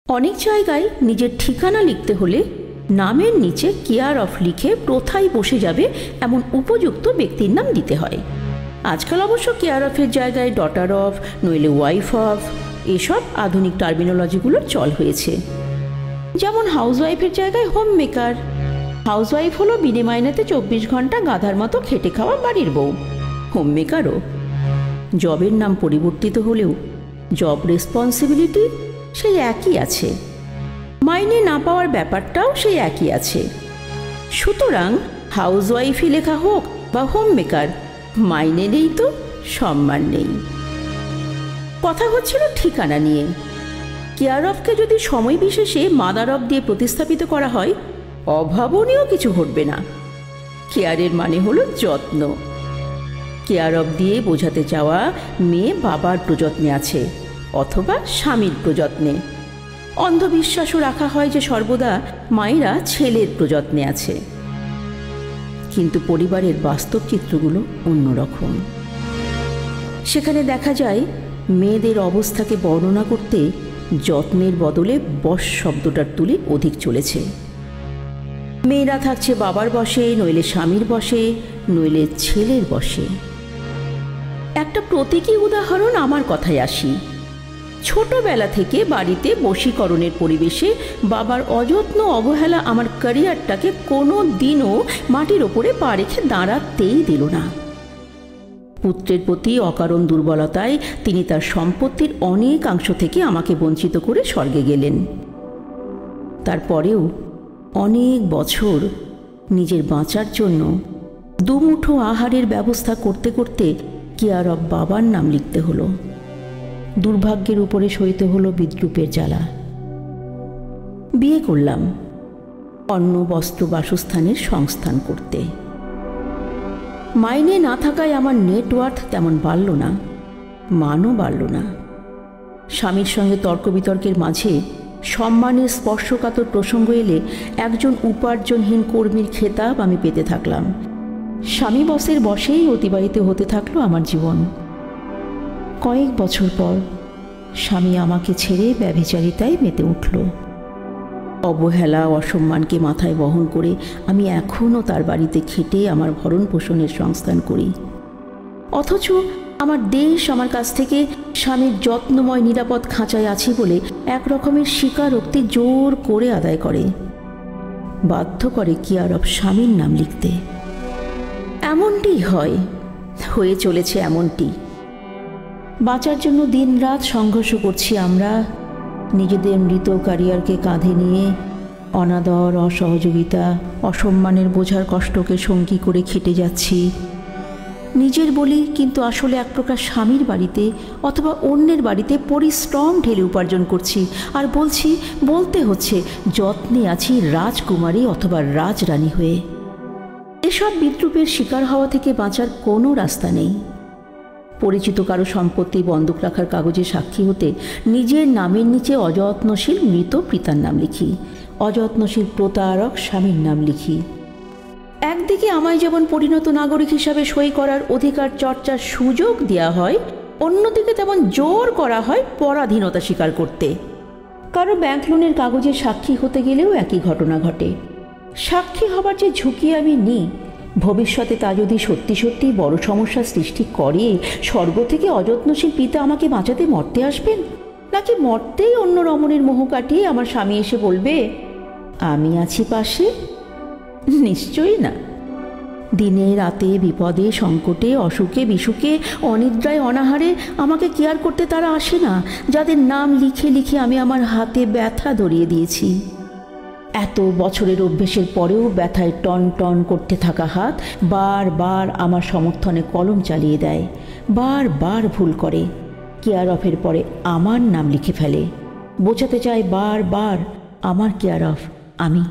অনেক জায়গায় নিজের ঠিকানা লিখতে হলে নামের নিচে কেয়ার অফ লিখে প্রথায় বসে যাবে এমন উপযুক্ত ব্যক্তির নাম দিতে হয়। আজকাল অবশ্য কেয়ার অফের জায়গায় ডটার অফ, নইলে ওয়াইফ অফ, এসব আধুনিক টার্মিনোলজিগুলোর চল হয়েছে। যেমন হাউসওয়াইফের জায়গায় হোম মেকার। হাউসওয়াইফ হলো বিনে মাইনেতে 24 ঘন্টা গাধার মতো খেটে খাওয়া বাড়ির বউ। হোম মেকারও। জবের নাম পরিবর্তিত হলেও জব রেসপন্সিবিলিটি সেই একই আছে, মাইনে না পাওয়ার ব্যাপারটাও সেই একই আছে। সুতরাং হাউসওয়াইফই লেখা হোক বা হোম মেকার, মাইনে নেই তো সম্মান নেই। কথা হচ্ছিল ঠিকানা নিয়ে। কেয়ার অফকে যদি সময় বিশেষে মাদার অফ দিয়ে প্রতিস্থাপিত করা হয়, অভাবনীয় কিছু ঘটবে না। কেয়ারের মানে হলো যত্ন। কেয়ার অফ দিয়ে বোঝাতে চাওয়া মেয়ে বাবার প্রযত্নে আছে অথবা স্বামীর প্রযত্নে। অন্ধবিশ্বাসও রাখা হয় যে সর্বদা মায়েরা ছেলের প্রযত্নে আছে। কিন্তু পরিবারের বাস্তব চিত্রগুলো অন্যরকম। সেখানে দেখা যায় মেয়েদের অবস্থাকে বর্ণনা করতে যত্নের বদলে বশ শব্দটার তুলে অধিক চলেছে। মেয়েরা থাকছে বাবার বশে, নইলে স্বামীর বশে, নইলে ছেলের বশে। একটা প্রতীকী উদাহরণ আমার কথায় আসি। ছোটবেলা থেকে বাড়িতে বশীকরণের পরিবেশে বাবার অযত্ন অবহেলা আমার ক্যারিয়ারটাকে কোনো দিনও মাটির ওপরে পা রেখে দাঁড়াতেই দিল না। পুত্রের প্রতি অকারণ দুর্বলতায় তিনি তার সম্পত্তির অনেকাংশ থেকে আমাকে বঞ্চিত করে স্বর্গে গেলেন। তারপরেও অনেক বছর নিজের বাঁচার জন্য দুমুঠো আহারের ব্যবস্থা করতে করতে কেয়ার অফ বাবার নাম লিখতে হলো। দুর্ভাগ্যের উপরে সইতে হলো বিদ্রূপের জ্বালা। বিয়ে করলাম অন্ন বস্ত্র বাসস্থানের সংস্থান করতে। মাইনে না থাকায় আমার নেটওয়ার্থ তেমন বাড়ল না, মানও বাড়ল না। স্বামীর সঙ্গে তর্ক বিতর্কের মাঝে সম্মানের স্পর্শকাতর প্রসঙ্গ এলে একজন উপার্জনহীন কর্মীর খেতাব আমি পেতে থাকলাম। স্বামী বসের বশেই অতিবাহিত হতে থাকলো আমার জীবন। কয়েক বছর পর স্বামী আমাকে ছেড়ে ব্যভিচারিতায় মেতে উঠল। অবহেলা অসম্মানকে মাথায় বহন করে আমি এখনও তার বাড়িতে খেটে আমার ভরণ পোষণের সংস্থান করি। অথচ আমার দেশ আমার কাছ থেকে স্বামীর যত্নময় নিরাপদ খাঁচায় আছি বলে এক রকমের স্বীকারোক্তি জোর করে আদায় করে, বাধ্য করে কেয়ার অফ স্বামীর নাম লিখতে। এমনটি হয়ে চলেছে এমনটি। বাঁচার জন্য দিনরাত সংঘর্ষ করছি আমরা। নিজেদের মৃত ক্যারিয়ারকে কাঁধে নিয়ে অনাদর, অসহযোগিতা, অসম্মানের বোঝার কষ্টকে সঙ্গী করে খেটে যাচ্ছি। নিজের বলি, কিন্তু আসলে এক প্রকার স্বামীর বাড়িতে অথবা অন্যের বাড়িতে পরিশ্রম ঢেলে উপার্জন করছি। আর বলতে হচ্ছে যত্নে আছি রাজকুমারী অথবা রাজরানী হয়ে। এসব বিদ্রূপের শিকার হওয়া থেকে বাঁচার কোনো রাস্তা নেই। পরিচিত কারো সম্পত্তি বন্ধক রাখার কাগজে সাক্ষী হতে নিজের নামের নিচে অযত্নশীল মৃত পিতার নাম লিখি, অযত্নশীল প্রতারক স্বামীর নাম লিখি। একদিকে আমায় যেমন পরিণত নাগরিক হিসাবে সই করার অধিকার চর্চার সুযোগ দেওয়া হয়, অন্যদিকে তেমন জোর করা হয় পরাধীনতা স্বীকার করতে। কারো ব্যাংক লোনের কাগজে সাক্ষী হতে গেলেও একই ঘটনা ঘটে। সাক্ষী হবার যে ঝুঁকি আমি নিই, ভবিষ্যতে তা যদি সত্যি সত্যি বড় সমস্যার সৃষ্টি করে, স্বর্গ থেকে অযত্নশীল পিতা আমাকে বাঁচাতে মরতে আসবেন, নাকি মরতেই অন্য রমণের মোহ কাটিয়ে আমার স্বামী এসে বলবে আমি আছি পাশে? নিশ্চয়ই না। দিনে রাতে, বিপদে সংকটে, অসুখে বিসুখে, অনিদ্রায় অনাহারে আমাকে কেয়ার করতে তারা আসে না, যাদের নাম লিখে লিখে আমি আমার হাতে ব্যথা ধরিয়ে দিয়েছি। এত বছরের অভ্যেসের পরেও ব্যথায় টন টন করতে থাকা হাত বারবার আমার সমর্থনে কলম চালিয়ে দেয়, বারবার ভুল করে, কেয়ার অফের পরে আমার নাম লিখে ফেলে, বোঝাতে চায় বারবার আমার কেয়ার অফ আমি।